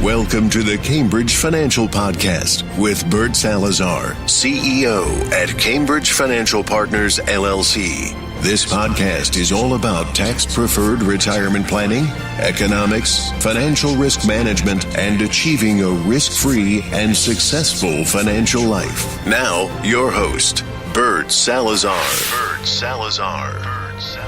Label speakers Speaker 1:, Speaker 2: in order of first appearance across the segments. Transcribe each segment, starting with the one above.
Speaker 1: Welcome to the Cambridge Financial Podcast with Bert Salazar, CEO at Cambridge Financial Partners, LLC. This podcast is all about tax-preferred retirement planning, economics, financial risk management, and achieving a risk-free and successful financial life. Now, your host, Bert Salazar. Bert Salazar. Bert Salazar.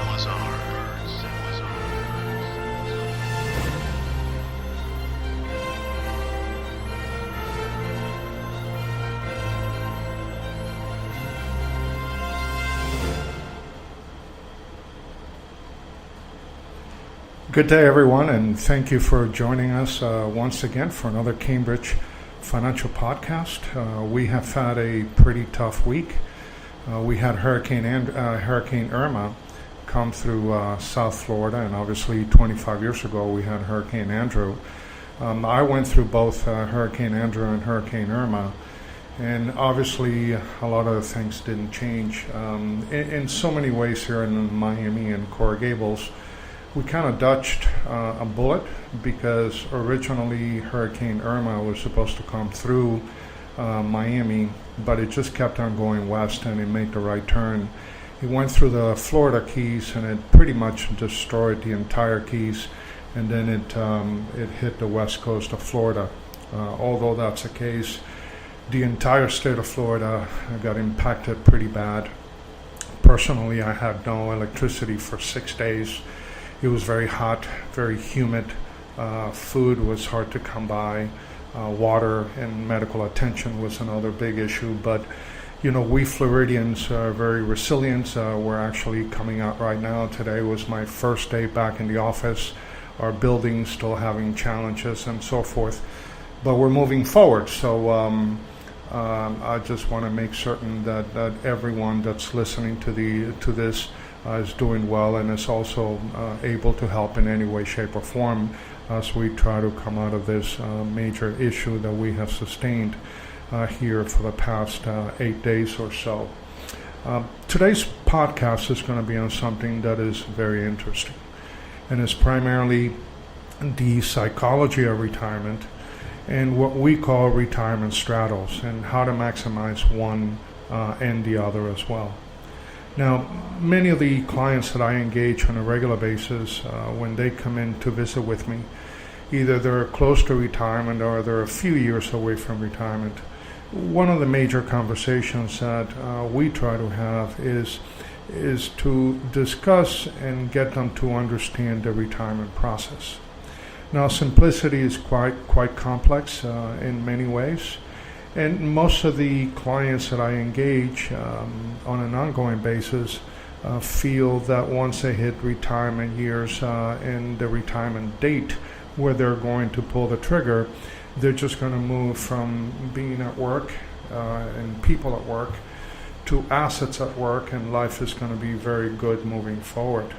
Speaker 2: Good day, everyone, and thank you for joining us once again for another Cambridge Financial Podcast. We have had a pretty tough week. We had Hurricane Irma come through South Florida, and obviously 25 years ago we had Hurricane Andrew. I went through both Hurricane Andrew and Hurricane Irma, and obviously a lot of the things didn't change. In so many ways here in Miami and Coral Gables, we kind of dodged a bullet because originally Hurricane Irma was supposed to come through Miami, but it just kept on going west and it made the right turn. It went through the Florida Keys and it pretty much destroyed the entire Keys, and then it hit the west coast of Florida. Although that's the case, the entire state of Florida got impacted pretty bad. Personally, I had no electricity for 6 days. It was very hot, very humid. Food was hard to come by. Water and medical attention was another big issue. But, you know, we Floridians are very resilient. We're actually coming out right now. Today was my first day back in the office. Our building's still having challenges and so forth. But we're moving forward. So I just want to make certain that everyone that's listening to this is doing well and is also able to help in any way, shape, or form as we try to come out of this major issue that we have sustained here for the past 8 days or so. Today's podcast is going to be on something that is very interesting, and it's primarily the psychology of retirement and what we call retirement straddles, and how to maximize one and the other as well. Now, many of the clients that I engage on a regular basis, when they come in to visit with me, either they're close to retirement or they're a few years away from retirement. One of the major conversations that we try to have is to discuss and get them to understand the retirement process. Now, simplicity is quite complex in many ways. And most of the clients that I engage on an ongoing basis feel that once they hit retirement years and the retirement date where they're going to pull the trigger, they're just going to move from being at work and people at work to assets at work, and life is going to be very good moving forward.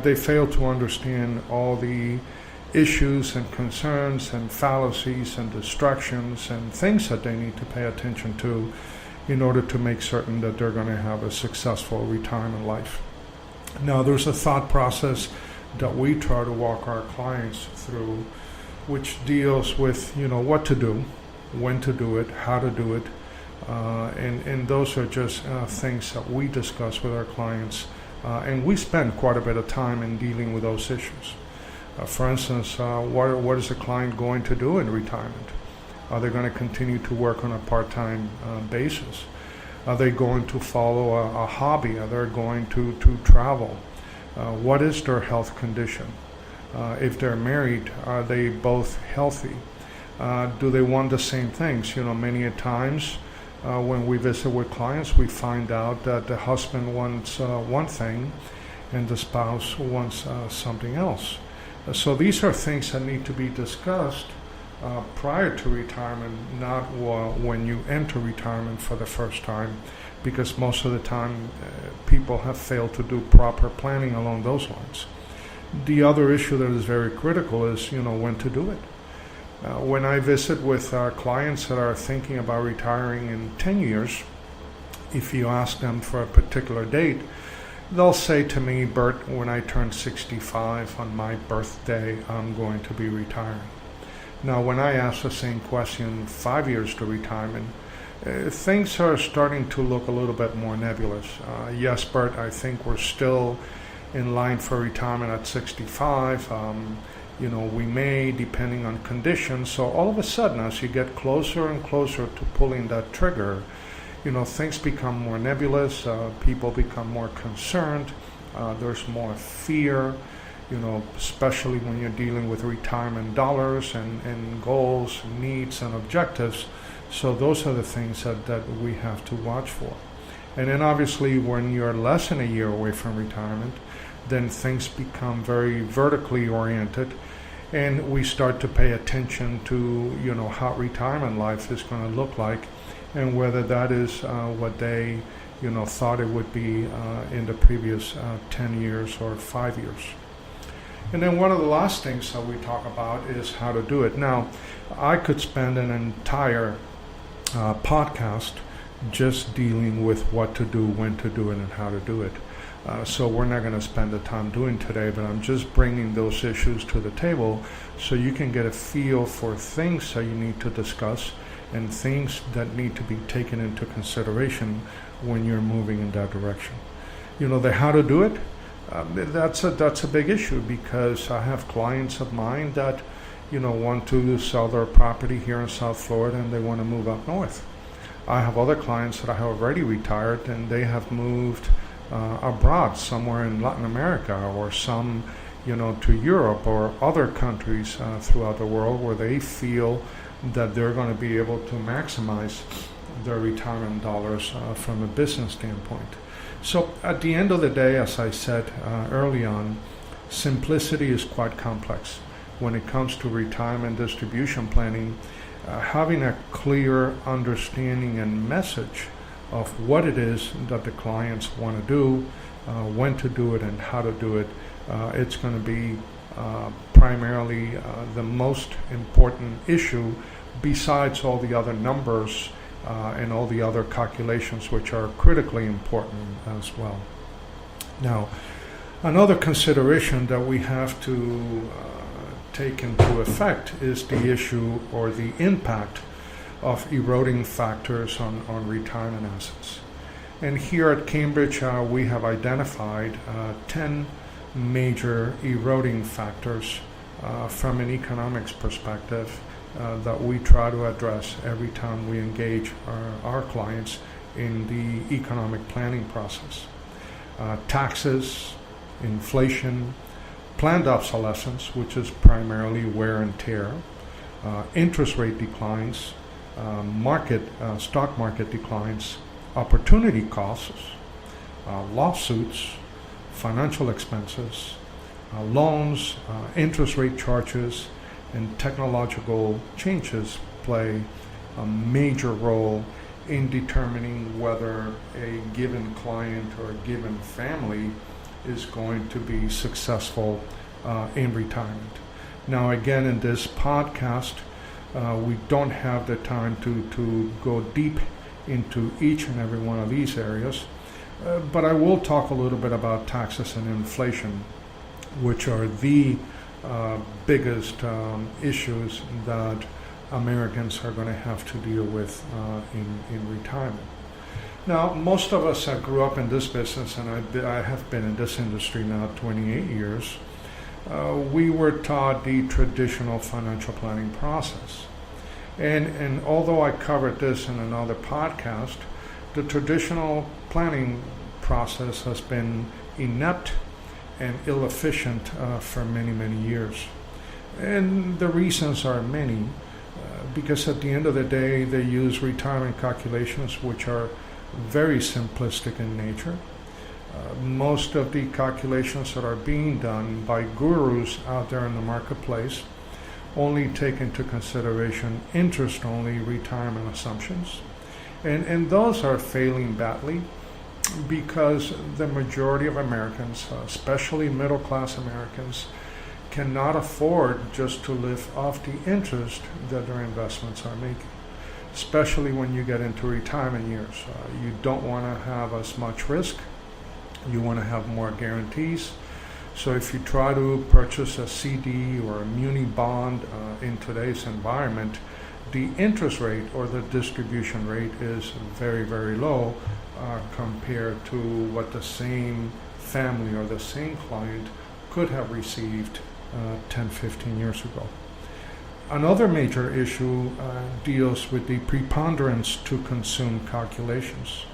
Speaker 2: They fail to understand all the issues and concerns and fallacies and distractions and things that they need to pay attention to in order to make certain that they're going to have a successful retirement life. Now, there's a thought process that we try to walk our clients through, which deals with, you know, what to do, when to do it, how to do it, and those are just things that we discuss with our clients, and we spend quite a bit of time in dealing with those issues. For instance, what is a client going to do in retirement? Are they going to continue to work on a part-time basis? Are they going to follow a hobby? Are they going to travel? What is their health condition? If they're married, are they both healthy? Do they want the same things? You know, many a times when we visit with clients, we find out that the husband wants one thing and the spouse wants something else. So these are things that need to be discussed prior to retirement, not when you enter retirement for the first time, because most of the time people have failed to do proper planning along those lines. The other issue that is very critical is, you know, when to do it. When I visit with clients that are thinking about retiring in 10 years, if you ask them for a particular date, they'll say to me, Bert, when I turn 65 on my birthday, I'm going to be retiring. Now, when I ask the same question, 5 years to retirement, things are starting to look a little bit more nebulous. Yes, Bert, I think we're still in line for retirement at 65. We may, depending on conditions. So all of a sudden, as you get closer and closer to pulling that trigger, things become more nebulous. People become more concerned. There's more fear, especially when you're dealing with retirement dollars and goals, needs, and objectives. So those are the things that we have to watch for. And then obviously when you're less than a year away from retirement, then things become very vertically oriented, and we start to pay attention to how retirement life is going to look like, and whether that is what they thought it would be in the previous 10 years or 5 years. And then one of the last things that we talk about is how to do it. Now, I could spend an entire podcast just dealing with what to do, when to do it, and how to do it. So we're not going to spend the time doing today, but I'm just bringing those issues to the table so you can get a feel for things that you need to discuss and things that need to be taken into consideration when you're moving in that direction. The how to do it, that's a big issue, because I have clients of mine that want to sell their property here in South Florida and they want to move up north. I have other clients that I have already retired and they have moved abroad, somewhere in Latin America, or some to Europe or other countries throughout the world, where they feel that they're going to be able to maximize their retirement dollars from a business standpoint. So at the end of the day, as I said early on, simplicity is quite complex. When it comes to retirement distribution planning, having a clear understanding and message of what it is that the clients want to do, when to do it, and how to do it, it's going to be primarily the most important issue, besides all the other numbers and all the other calculations, which are critically important as well. Now, another consideration that we have to take into effect is the issue or the impact of eroding factors on retirement assets. And here at Cambridge, we have identified 10 major eroding factors from an economics perspective that we try to address every time we engage our clients in the economic planning process. Taxes, inflation, planned obsolescence, which is primarily wear and tear, interest rate declines, stock market declines, opportunity costs, lawsuits, financial expenses, loans, interest rate charges, and technological changes play a major role in determining whether a given client or a given family is going to be successful in retirement. Now, again, in this podcast, we don't have the time to go deep into each and every one of these areas, but I will talk a little bit about taxes and inflation, which are the biggest issues that Americans are going to have to deal with in retirement. Now, most of us that grew up in this business, and I have been in this industry now 28 years, we were taught the traditional financial planning process. And although I covered this in another podcast, the traditional planning process has been inept and ill-efficient for many, many years. And the reasons are many, because at the end of the day, they use retirement calculations which are very simplistic in nature. Most of the calculations that are being done by gurus out there in the marketplace only take into consideration interest-only retirement assumptions. And those are failing badly because the majority of Americans, especially middle-class Americans, cannot afford just to live off the interest that their investments are making, especially when you get into retirement years. You don't want to have as much risk. You want to have more guarantees. So if you try to purchase a CD or a muni bond in today's environment, the interest rate or the distribution rate is very, very low compared to what the same family or the same client could have received 10, 15 years ago. Another major issue deals with the preponderance to consume calculations.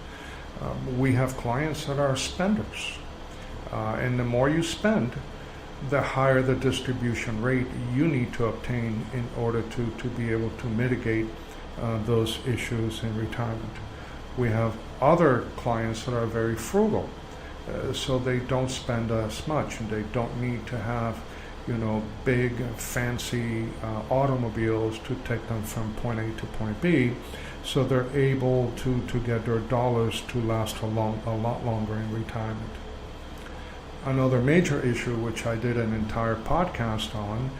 Speaker 2: We have clients that are spenders, and the more you spend, the higher the distribution rate you need to obtain in order to be able to mitigate those issues in retirement. We have other clients that are very frugal, so they don't spend as much, and they don't need to have big, fancy automobiles to take them from point A to point B, so they're able to get their dollars to last a lot longer in retirement. Another major issue, which I did an entire podcast on,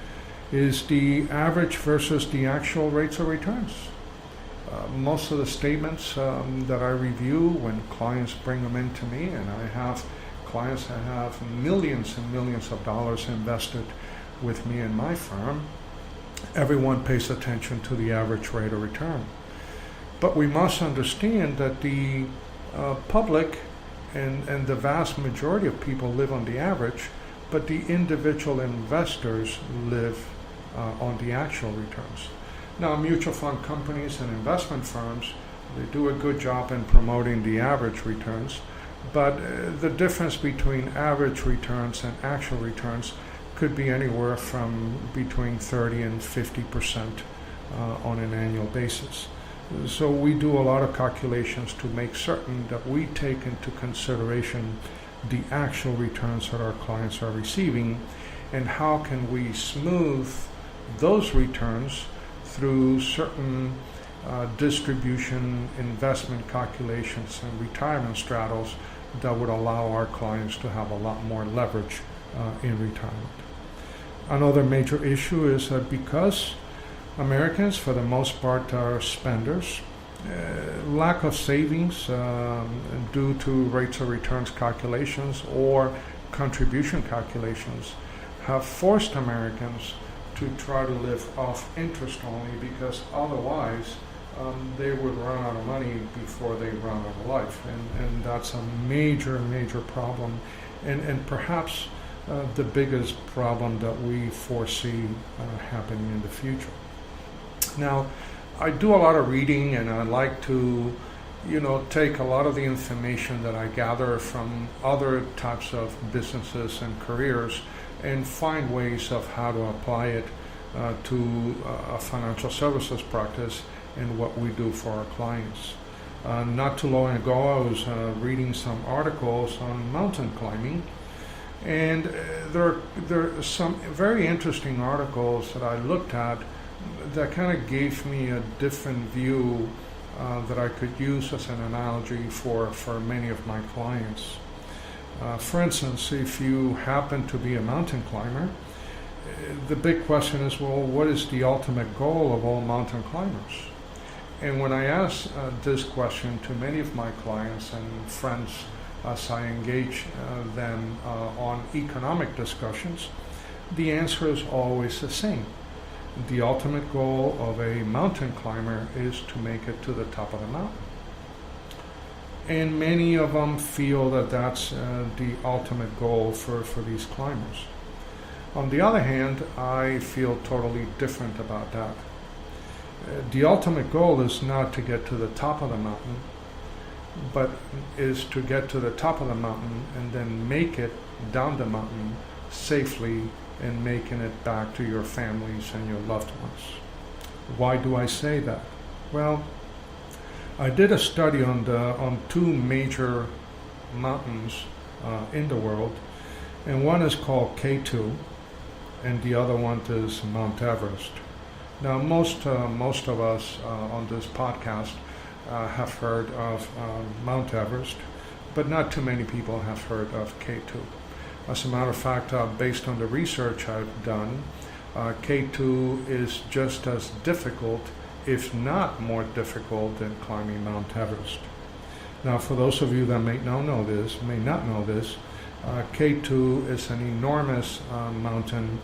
Speaker 2: is the average versus the actual rates of returns. Most of the statements that I review when clients bring them in to me, and I have clients that have millions and millions of dollars invested with me and my firm, everyone pays attention to the average rate of return. But we must understand that the public and the vast majority of people live on the average, but the individual investors live on the actual returns. Now, mutual fund companies and investment firms, they do a good job in promoting the average returns, but the difference between average returns and actual returns could be anywhere from between 30 and 50% on an annual basis. So we do a lot of calculations to make certain that we take into consideration the actual returns that our clients are receiving, and how can we smooth those returns through certain distribution investment calculations and retirement straddles that would allow our clients to have a lot more leverage in retirement. Another major issue is that because Americans, for the most part, are spenders, lack of savings due to rates of returns calculations or contribution calculations have forced Americans to try to live off interest only, because otherwise they would run out of money before they run out of life. And that's a major, major problem, and perhaps the biggest problem that we foresee happening in the future. Now, I do a lot of reading, and I like to, take a lot of the information that I gather from other types of businesses and careers and find ways of how to apply it to a financial services practice and what we do for our clients. Not too long ago, I was reading some articles on mountain climbing, and there are some very interesting articles that I looked at that kind of gave me a different view that I could use as an analogy for many of my clients. For instance, if you happen to be a mountain climber, the big question is, well, what is the ultimate goal of all mountain climbers? And when I ask this question to many of my clients and friends as I engage them on economic discussions, the answer is always the same. The ultimate goal of a mountain climber is to make it to the top of the mountain. And many of them feel that that's the ultimate goal for these climbers. On the other hand, I feel totally different about that. The ultimate goal is not to get to the top of the mountain, but is to get to the top of the mountain and then make it down the mountain safely and making it back to your families and your loved ones. Why do I say that? Well, I did a study on two major mountains in the world, and one is called K2, and the other one is Mount Everest. Now, most of us on this podcast have heard of Mount Everest, but not too many people have heard of K2. As a matter of fact, based on the research I've done, K2 is just as difficult, if not more difficult, than climbing Mount Everest. Now, for those of you that may not know this, K2 is an enormous mountain